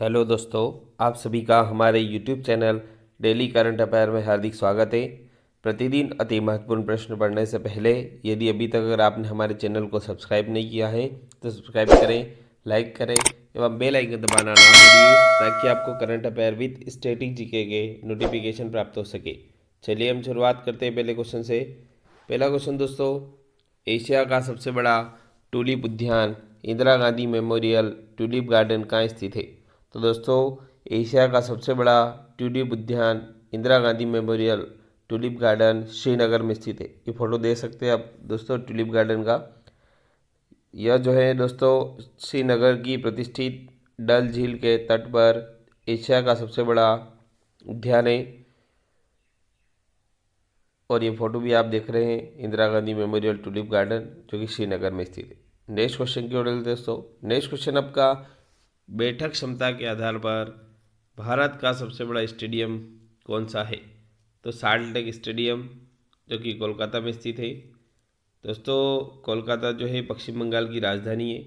Hello दोस्तों, आप सभी का हमारे YouTube channel daily current affair में हार्दिक स्वागत है। प्रतिदिन अति महत्वपूर्ण प्रश्न पढ़ने से पहले यदि अभी तक अगर आपने हमारे चैनल को सब्सक्राइब नहीं किया है तो सब्सक्राइब करें, लाइक करें एवं बेल आइकन दबाना ना भूलिए ताकि आपको current affair with static GK के नोटिफिकेशन प्राप्त हो सके। चलिए हम शुरुआत करते हैं पहले क्वेश्चन से। पहला क्वेश्चन दोस्तों, एशिया का सबसे बड़ा टूलिप उद्यान Indira Gandhi memorial tulip garden कहाँ स्थित है? तो दोस्तों, एशिया का सबसे बड़ा ट्यूलिप उद्यान Indira Gandhi memorial tulip garden Srinagar में स्थित है। ये फोटो देख सकते हैं आप दोस्तों ट्यूलिप गार्डन का। यह जो है दोस्तों श्रीनगर की प्रतिष्ठित डल झील के तट पर एशिया का सबसे बड़ा उद्यान है। और ये फोटो भी आप देख रहे हैं Indira Gandhi memorial tulip garden जो कि श्रीनगर में स्थित है। नेक्स्ट क्वेश्चन की ओर चलते हैं दोस्तों। नेक्स्ट क्वेश्चन आपका, बैठक क्षमता के आधार पर भारत का सबसे बड़ा स्टेडियम कौन सा है? तो साल्ट लेक स्टेडियम जो कि कोलकाता में स्थित है। दोस्तों, कोलकाता जो है पश्चिम बंगाल की राजधानी है।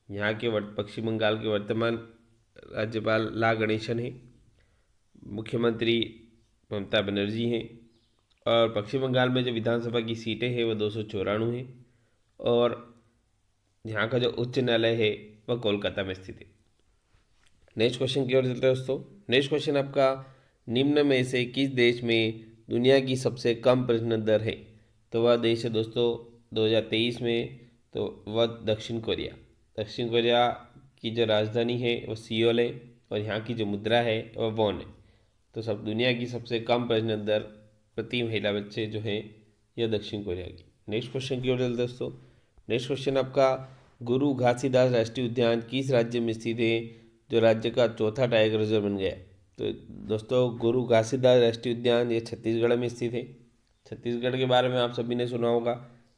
यहाँ के पश्चिम बंगाल के वर्तमान राज्यपाल ला गणेशन है। मुख्यमंत्री ममता बनर्जी हैं। और पश्चिम बंगाल में जो विधानसभा की सीटें हैं वो 294 हैं। और यहाँ का जो उच्च न्यायालय है वह कोलकाता में स्थित है। नेक्स्ट क्वेश्चन की ओर चलते हैं दोस्तों। नेक्स्ट क्वेश्चन आपका, निम्न में से किस देश में दुनिया की सबसे कम प्रजनन दर है? तो वह देश है दोस्तों 2023 में, तो वह दक्षिण कोरिया। दक्षिण कोरिया की जो राजधानी है वह सियोल है और यहाँ की जो मुद्रा है वह वॉन है। तो सब दुनिया की सबसे कम प्रजनन दर प्रति महिला बच्चे जो है यह दक्षिण कोरिया की। नेक्स्ट क्वेश्चन की ओर चलते हैं दोस्तों। नेक्स्ट क्वेश्चन आपका, गुरु घासीदास राष्ट्रीय उद्यान किस राज्य में स्थित है जो राज्य का चौथा टाइगर रिजर्व बन गया? तो दोस्तों, गुरु घासीदास राष्ट्रीय उद्यान ये छत्तीसगढ़ में स्थित है। छत्तीसगढ़ के बारे में आप सभी ने सुना होगा।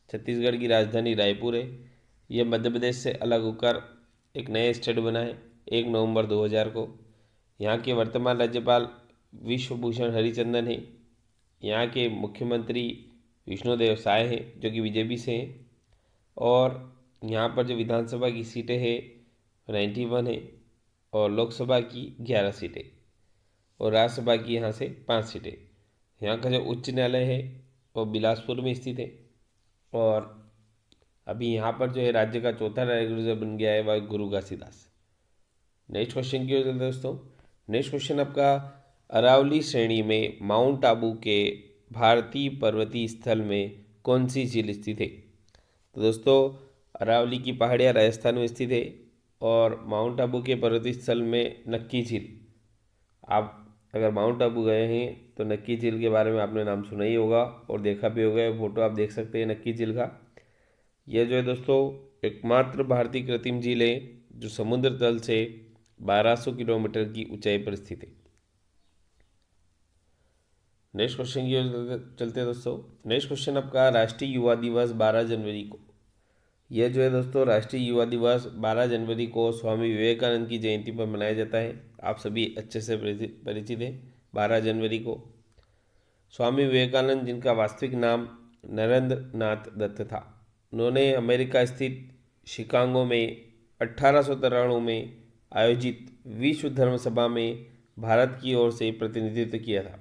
छत्तीसगढ़ की राजधानी रायपुर है। यह मध्य प्रदेश से अलग होकर एक नए स्टेट बना है 1 नवंबर 2000 को। यहाँ के वर्तमान राज्यपाल विश्वभूषण हरिचंदन है। यहाँ के मुख्यमंत्री विष्णुदेव साय हैं जो कि बीजेपी से हैं। और यहाँ पर जो विधानसभा की सीटें हैं 91 है और लोकसभा की 11 सीटें और राज्यसभा की यहाँ से 5 सीटें। यहाँ का जो उच्च न्यायालय है वो बिलासपुर में स्थित है। और अभी यहाँ पर जो है राज्य का चौथा टाइगर रिजर्व बन गया है वह गुरु घासीदास। नेक्स्ट क्वेश्चन की ओर चलते हैं दोस्तों। नेक्स्ट क्वेश्चन आपका, अरावली श्रेणी में माउंट आबू के भारतीय पर्वतीय स्थल में कौन सी झील स्थित है? तो दोस्तों, अरावली की पहाड़ियाँ राजस्थान में स्थित है और माउंट आबू के पर्वतीय स्थल में नक्की झील। आप अगर माउंट आबू गए हैं तो नक्की झील के बारे में आपने नाम सुना ही होगा और देखा भी होगा। फोटो आप देख सकते हैं नक्की झील का। यह जो है दोस्तों एकमात्र भारतीय कृत्रिम झील है जो समुद्र तल से 1200 किलोमीटर की ऊंचाई पर स्थित है। नेक्स्ट क्वेश्चन की ओर चलते हैं दोस्तों। नेक्स्ट क्वेश्चन आपका, राष्ट्रीय युवा दिवस 12 जनवरी को। यह जो है दोस्तों राष्ट्रीय युवा दिवस 12 जनवरी को स्वामी विवेकानंद की जयंती पर मनाया जाता है। आप सभी अच्छे से परिचित हैं 12 जनवरी को। स्वामी विवेकानंद जिनका वास्तविक नाम नरेंद्र नाथ दत्त था, उन्होंने अमेरिका स्थित शिकागो में 1893 में आयोजित विश्व धर्म सभा में भारत की ओर से प्रतिनिधित्व किया था।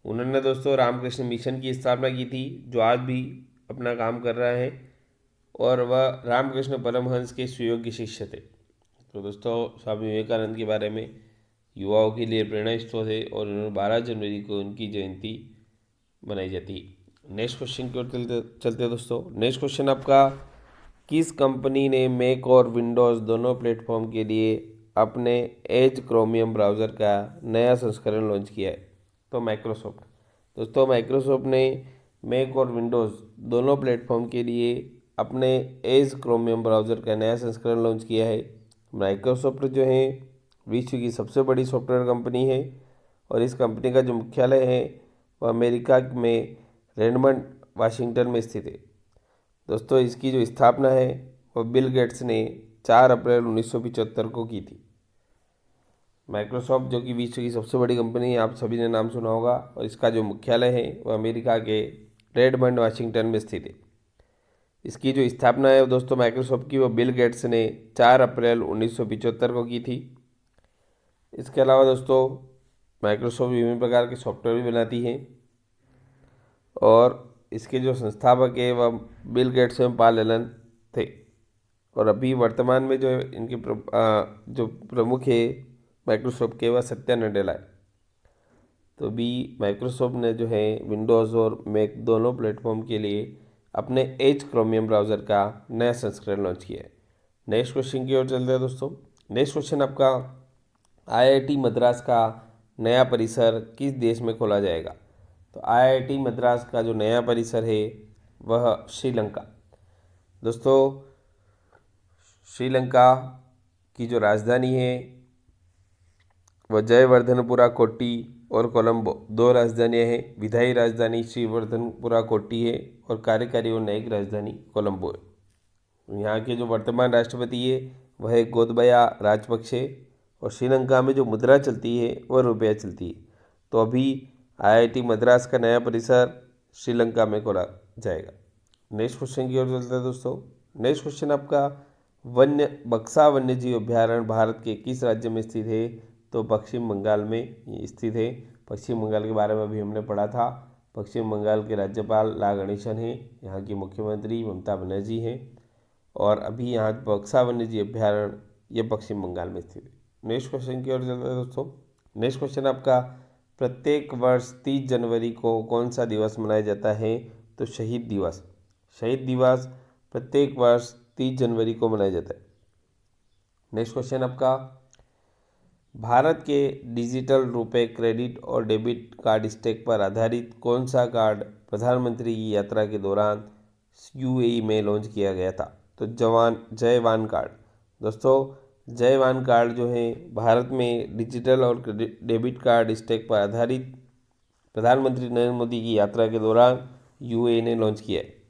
उन्होंने दोस्तों रामकृष्ण मिशन की स्थापना की थी जो आज भी अपना काम कर रहा है और वह रामकृष्ण परमहंस के सुयोग्य शिष्य थे। तो दोस्तों, स्वामी विवेकानंद के बारे में युवाओं के लिए प्रेरणा स्रोत है और उन्होंने 12 जनवरी को उनकी जयंती मनाई जाती है। नेक्स्ट क्वेश्चन की ओर चलते दोस्तों। नेक्स्ट क्वेश्चन आपका, किस कंपनी ने मैक और विंडोज़ दोनों प्लेटफॉर्म के लिए अपने एज क्रोमियम ब्राउज़र का नया संस्करण लॉन्च किया है? तो माइक्रोसॉफ्ट। दोस्तों, माइक्रोसॉफ्ट ने मैक और विंडोज़ दोनों प्लेटफॉर्म के लिए अपने एज क्रोमियम ब्राउज़र का नया संस्करण लॉन्च किया है। माइक्रोसॉफ्ट जो है विश्व की सबसे बड़ी सॉफ्टवेयर कंपनी है और इस कंपनी का जो मुख्यालय है वह अमेरिका में रेडमंड वाशिंगटन में स्थित है। दोस्तों, इसकी जो स्थापना है वह बिल गेट्स ने 4 अप्रैल 1975 को की थी। माइक्रोसॉफ्ट जो कि विश्व की सबसे बड़ी कंपनी है, आप सभी ने नाम सुना होगा और इसका जो मुख्यालय है वह अमेरिका के रेडमंड वाशिंगटन में स्थित है। इसकी जो स्थापना है दोस्तों माइक्रोसॉफ्ट की, वो बिल गेट्स ने 4 अप्रैल 1975 को की थी। इसके अलावा दोस्तों माइक्रोसॉफ्ट विभिन्न प्रकार के सॉफ्टवेयर भी बनाती है और इसके जो संस्थापक है वह बिल गेट्स एवं पॉल एलन थे। और अभी वर्तमान में जो है इनके जो प्रमुख है माइक्रोसॉफ्ट के वह सत्या नडेला है। तो अभी माइक्रोसॉफ्ट ने जो है विंडोज़ और मैक दोनों प्लेटफॉर्म के लिए अपने एज क्रोमियम ब्राउज़र का नया संस्करण लॉन्च किया है। नेक्स्ट क्वेश्चन की ओर चलते हैं दोस्तों। नेक्स्ट क्वेश्चन आपका आईआईटी मद्रास का नया परिसर किस देश में खोला जाएगा? तो आईआईटी मद्रास का जो नया परिसर है वह श्रीलंका। दोस्तों श्रीलंका की जो राजधानी है वह जयवर्धनपुरा कोट्टी और कोलंबो दो राजधानियाँ हैं। विधायी राजधानी श्रीवर्धनपुरा कोट्टी है और कार्यकारी और न्यायिक राजधानी कोलंबो है। यहाँ के जो वर्तमान राष्ट्रपति है वह है गोतबाया राजपक्षे और श्रीलंका में जो मुद्रा चलती है वह रुपया चलती है। तो अभी आईआईटी मद्रास का नया परिसर श्रीलंका में खोला जाएगा। नेक्स्ट क्वेश्चन की ओर चलते हैं दोस्तों। नेक्स्ट क्वेश्चन आपका बक्सा वन्यजीव अभ्यारण्य भारत के किस राज्य में स्थित है? तो पश्चिम बंगाल में स्थित है। पश्चिम बंगाल के बारे में अभी हमने पढ़ा था। पश्चिम बंगाल के राज्यपाल ला गणेशन हैं, यहाँ की मुख्यमंत्री ममता बनर्जी हैं और अभी यहाँ बक्सा वन्यजीव अभ्यारण्य ये पश्चिम बंगाल में स्थित है। नेक्स्ट क्वेश्चन की ओर चलते हैं दोस्तों। नेक्स्ट क्वेश्चन आपका प्रत्येक वर्ष 30 जनवरी को कौन सा दिवस मनाया जाता है? तो शहीद दिवस। शहीद दिवस प्रत्येक वर्ष 30 जनवरी को मनाया जाता है। नेक्स्ट क्वेश्चन आपका भारत के डिजिटल रुपए क्रेडिट और डेबिट कार्ड स्टैक पर आधारित कौन सा कार्ड प्रधानमंत्री की यात्रा के दौरान यूएई में लॉन्च किया गया था? तो जयवान कार्ड। दोस्तों जयवान कार्ड जो है भारत में डिजिटल और डेबिट कार्ड स्टैक पर आधारित प्रधानमंत्री नरेंद्र मोदी की यात्रा के दौरान यूएई ने लॉन्च किया है।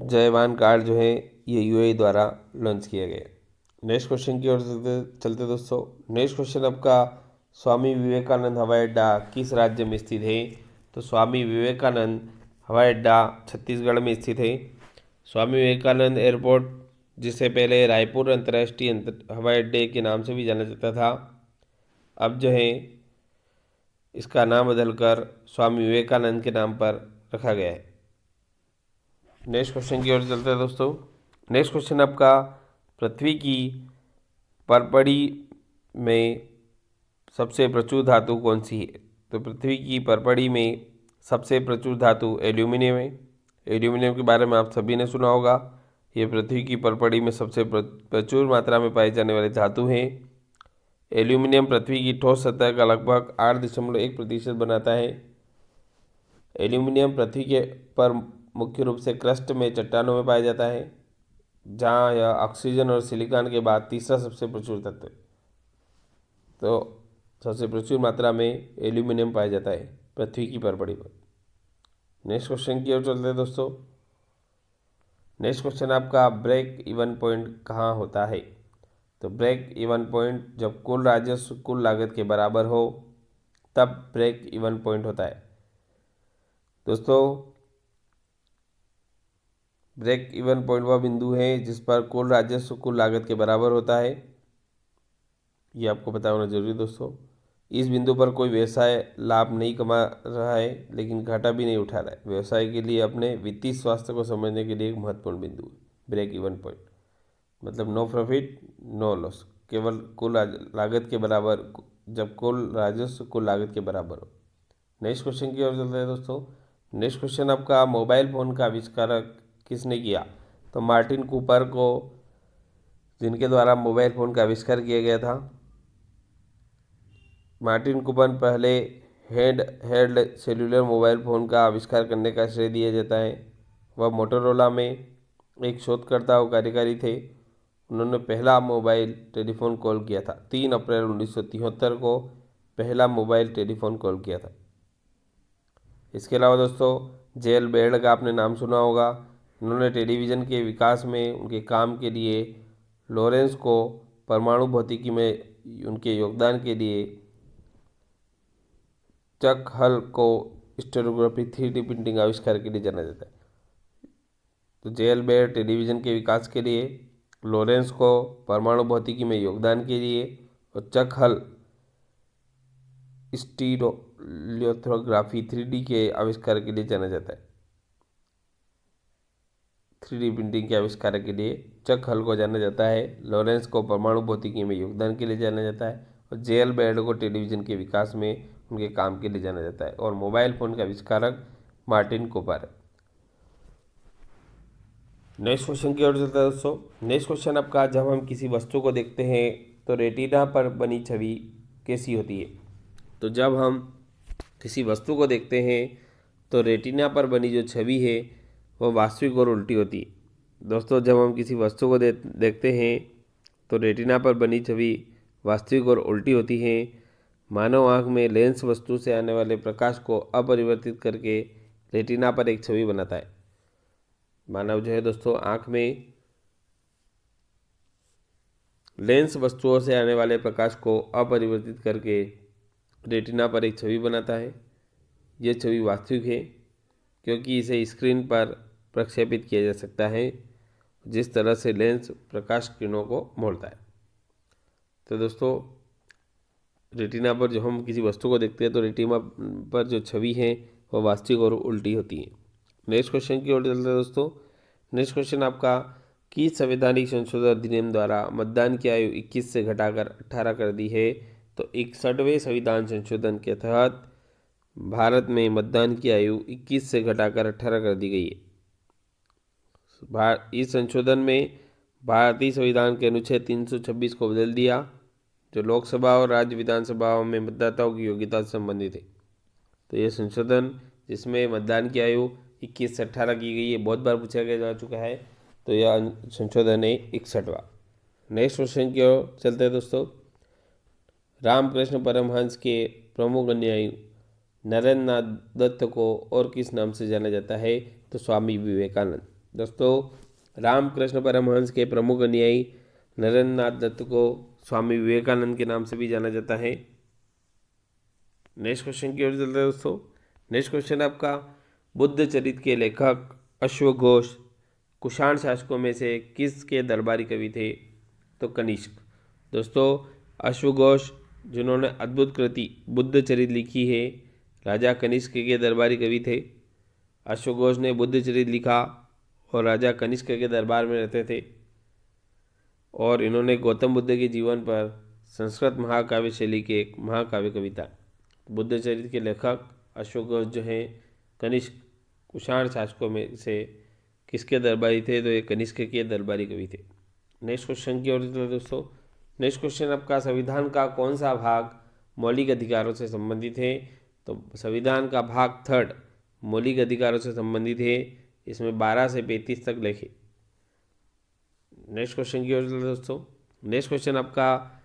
जयवान कार्ड जो है ये यूएई द्वारा लॉन्च किया गया है। नेक्स्ट क्वेश्चन की ओर चलते दोस्तों। नेक्स्ट क्वेश्चन आपका स्वामी विवेकानंद हवाई अड्डा किस राज्य में स्थित है? तो स्वामी विवेकानंद हवाई अड्डा छत्तीसगढ़ में स्थित है। स्वामी विवेकानंद एयरपोर्ट जिसे पहले रायपुर अंतर्राष्ट्रीय हवाई अड्डे के नाम से भी जाना जाता था, अब जो है इसका नाम बदलकर स्वामी विवेकानंद के नाम पर रखा गया है। नेक्स्ट क्वेश्चन की ओर चलते हैं दोस्तों। नेक्स्ट क्वेश्चन आपका पृथ्वी की परपड़ी में सबसे प्रचुर धातु कौन सी है? तो पृथ्वी की परपड़ी में सबसे प्रचुर धातु एल्यूमिनियम है। एल्यूमिनियम के बारे में आप सभी ने सुना होगा। ये पृथ्वी की परपड़ी में सबसे प्रचुर मात्रा में पाई जाने वाली धातु है। एल्यूमिनियम पृथ्वी की ठोस सतह का लगभग 8.1% बनाता है। एल्यूमिनियम पृथ्वी के पर मुख्य रूप से क्रस्ट में चट्टानों में पाया जाता है, जहाँ यह ऑक्सीजन और सिलिकॉन के बाद तीसरा सबसे प्रचुर तत्व है। तो सबसे प्रचुर मात्रा में एल्यूमिनियम पाया जाता है पृथ्वी की परपड़ी पर। नेक्स्ट क्वेश्चन की ओर चलते हैं दोस्तों। नेक्स्ट क्वेश्चन आपका ब्रेक इवन पॉइंट कहाँ होता है? तो ब्रेक इवन पॉइंट जब कुल राजस्व कुल लागत के बराबर हो तब ब्रेक इवन पॉइंट होता है। दोस्तों ब्रेक इवन पॉइंट वह बिंदु है जिस पर कुल राजस्व कुल लागत के बराबर होता है। ये आपको पता होना जरूरी दोस्तों। इस बिंदु पर कोई व्यवसाय लाभ नहीं कमा रहा है लेकिन घाटा भी नहीं उठा रहा है। व्यवसाय के लिए अपने वित्तीय स्वास्थ्य को समझने के लिए एक महत्वपूर्ण बिंदु है ब्रेक इवन पॉइंट। मतलब नो प्रॉफिट नो लॉस, केवल कुल लागत के बराबर, जब कुल राजस्व कुल लागत के बराबर हो। नेक्स्ट क्वेश्चन की ओर चलते हैं दोस्तों। नेक्स्ट क्वेश्चन आपका मोबाइल फ़ोन का आविष्कारक किसने किया? तो मार्टिन कूपर को, जिनके द्वारा मोबाइल फ़ोन का आविष्कार किया गया था। मार्टिन कूपर पहले hand held cellular mobile phone का आविष्कार करने का श्रेय दिया जाता है। वह मोटोरोला में एक शोधकर्ता और कार्यकारी थे। उन्होंने पहला मोबाइल टेलीफोन कॉल किया था। 3 अप्रैल 1973 को पहला मोबाइल टेलीफोन कॉल किया था। इसके अलावा दोस्तों जेल बेर्ड का आपने नाम सुना होगा। उन्होंने टेलीविज़न के विकास में उनके काम के लिए लॉरेंस को परमाणु भौतिकी में उनके योगदान के लिए चक हल को स्टेरोग्राफी 3D प्रिंटिंग आविष्कार के लिए जाना जाता है। तो जेल बेर्ड टेलीविज़न के विकास के लिए, लॉरेंस को परमाणु भौतिकी में योगदान के लिए और चक हल स्टीरियोलिथोग्राफी 3D के आविष्कार के लिए जाना जाता है। 3D प्रिंटिंग के आविष्कार के लिए चक हल को जाना जाता है। लॉरेंस को परमाणु भौतिकी में योगदान के लिए जाना जाता है। और जेएल बेड को टेलीविजन के विकास में उनके काम के लिए जाना जाता है। और मोबाइल फोन का आविष्कारक मार्टिन कूपर है। नेक्स्ट क्वेश्चन की ओर चलता है दोस्तों। नेक्स्ट क्वेश्चन आपका, जब हम किसी वस्तु को देखते हैं तो रेटिना पर बनी छवि कैसी होती है? तो जब हम किसी वस्तु को देखते हैं तो रेटिना पर बनी जो छवि है वो वास्तविक और उल्टी होती है। दोस्तों, जब हम किसी वस्तु को देखते हैं तो रेटिना पर बनी छवि वास्तविक और उल्टी होती है। मानव आँख में लेंस वस्तु से आने वाले प्रकाश को अपरिवर्तित करके रेटिना पर एक छवि बनाता है। मानव जो है दोस्तों, आँख में लेंस वस्तुओं से आने वाले प्रकाश को अपरिवर्तित करके रेटिना पर एक छवि बनाता है। यह छवि वास्तविक है क्योंकि इसे स्क्रीन पर प्रक्षेपित किया जा सकता है, जिस तरह से लेंस प्रकाश किरणों को मोड़ता है। तो दोस्तों, रेटिना पर जो हम किसी वस्तु को देखते हैं तो रेटिना पर जो छवि है वह वास्तविक और उल्टी होती है। नेक्स्ट क्वेश्चन की ओर चलते हैं दोस्तों। नेक्स्ट क्वेश्चन आपका, किस संवैधानिक संशोधन अधिनियम द्वारा मतदान की आयु 21 से घटाकर 18 कर दी है? तो 61वें संविधान संशोधन के तहत भारत में मतदान की आयु 21 से घटाकर 18 कर दी गई है। इस संशोधन में भारतीय संविधान के अनुच्छेद 326 को बदल दिया, जो लोकसभा और राज्य विधानसभाओं में मतदाताओं की योग्यता से संबंधित है। तो ये संशोधन जिसमें मतदान की आयु 21 से 18 की गई है, बहुत बार पूछा गया जा चुका है। तो यह संशोधन है 61वां। नेक्स्ट क्वेश्चन की ओर चलते हैं दोस्तों। रामकृष्ण परमहंस के प्रमुख अनुयायी नरेंद्र नाथ दत्त को और किस नाम से जाना जाता है? तो स्वामी विवेकानंद। दोस्तों, रामकृष्ण परमहंस के प्रमुख अनुयायी नरेंद्र नाथ दत्त को स्वामी विवेकानंद के नाम से भी जाना जाता है। नेक्स्ट क्वेश्चन की ओर चलते हैं दोस्तों। नेक्स्ट क्वेश्चन आपका, बुद्ध चरित्र के लेखक अश्वघोष कुषाण शासकों में से किसके दरबारी कवि थे? तो कनिष्क। दोस्तों, अश्वघोष जिन्होंने अद्भुत कृति बुद्ध चरित्र लिखी है, राजा कनिष्क के दरबारी कवि थे। अश्वघोष ने बुद्ध चरित्र लिखा और राजा कनिष्क के दरबार में रहते थे। और इन्होंने गौतम बुद्ध के जीवन पर संस्कृत महाकाव्य शैली के एक महाकाव्य कविता बुद्ध चरित्र के लेखक अश्वघोष जो हैं कनिष्क कुषाण शासकों में से किसके दरबारी थे? तो ये कनिष्क के दरबारी कवि थे। नेक्स्ट क्वेश्चन की ओर दोस्तों। नेक्स्ट क्वेश्चन आपका, संविधान का कौन सा भाग मौलिक अधिकारों से संबंधित है? तो संविधान का भाग 3 मौलिक अधिकारों से संबंधित है। इसमें 12 से 35 तक लिखे। नेक्स्ट क्वेश्चन की ओर दोस्तों। नेक्स्ट क्वेश्चन आपका,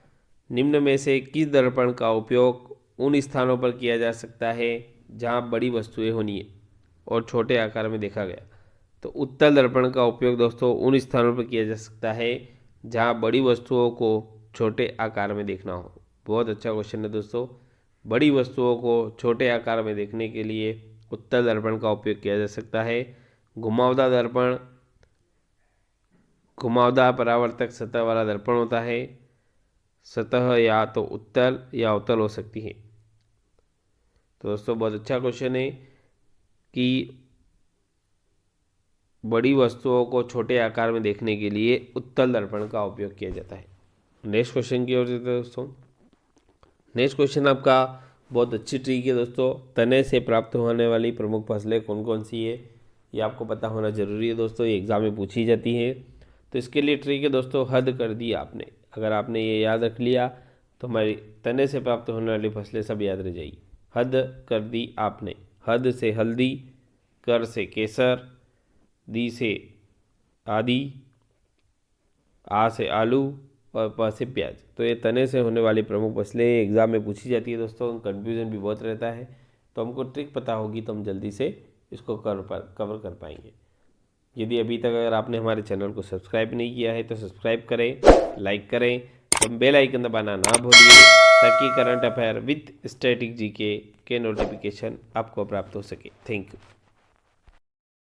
निम्न में से किस दर्पण का उपयोग उन स्थानों पर किया जा सकता है जहां बड़ी वस्तुएं होनी है और छोटे आकार में देखा गया? तो उत्तल दर्पण का उपयोग दोस्तों उन स्थानों पर किया जा सकता है जहां बड़ी वस्तुओं को छोटे आकार में देखना हो। बहुत अच्छा क्वेश्चन है दोस्तों। बड़ी वस्तुओं को छोटे आकार में देखने के लिए उत्तल दर्पण का उपयोग किया जा सकता है। घुमावदार दर्पण घुमावदार परावर्तक सतह वाला दर्पण होता है। सतह या तो उत्तल या अवतल हो सकती है। तो दोस्तों, बहुत अच्छा क्वेश्चन है कि बड़ी वस्तुओं को छोटे आकार में देखने के लिए उत्तल दर्पण का उपयोग किया जाता है। नेक्स्ट क्वेश्चन की ओर चलते हैं दोस्तों। नेक्स्ट क्वेश्चन आपका बहुत अच्छी ट्रिक है दोस्तों। तने से प्राप्त होने वाली प्रमुख फसलें कौन कौन सी है, ये आपको पता होना जरूरी है दोस्तों। ये एग्जाम में पूछी जाती है। तो इसके लिए ट्रिक है दोस्तों, हद कर दी आपने। अगर आपने ये याद रख लिया तो हमारी तने से प्राप्त होने वाली फसलें सब याद रह जाएगी। हद कर दी आपने। हद से हल्दी, कर से केसर, दी से आदि, आ से आलू और प से प्याज। तो ये तने से होने वाली प्रमुख फसलें एग्जाम में पूछी जाती है दोस्तों। कन्फ्यूजन भी बहुत रहता है, तो हमको ट्रिक पता होगी तो हम जल्दी से इसको कवर कर पाएंगे। यदि अभी तक अगर आपने हमारे चैनल को सब्सक्राइब नहीं किया है तो सब्सक्राइब करें, लाइक करें और बेल आइकन दबाना ना भूलिए, ताकि current affair with static GK के नोटिफिकेशन आपको प्राप्त हो सके। Thank you.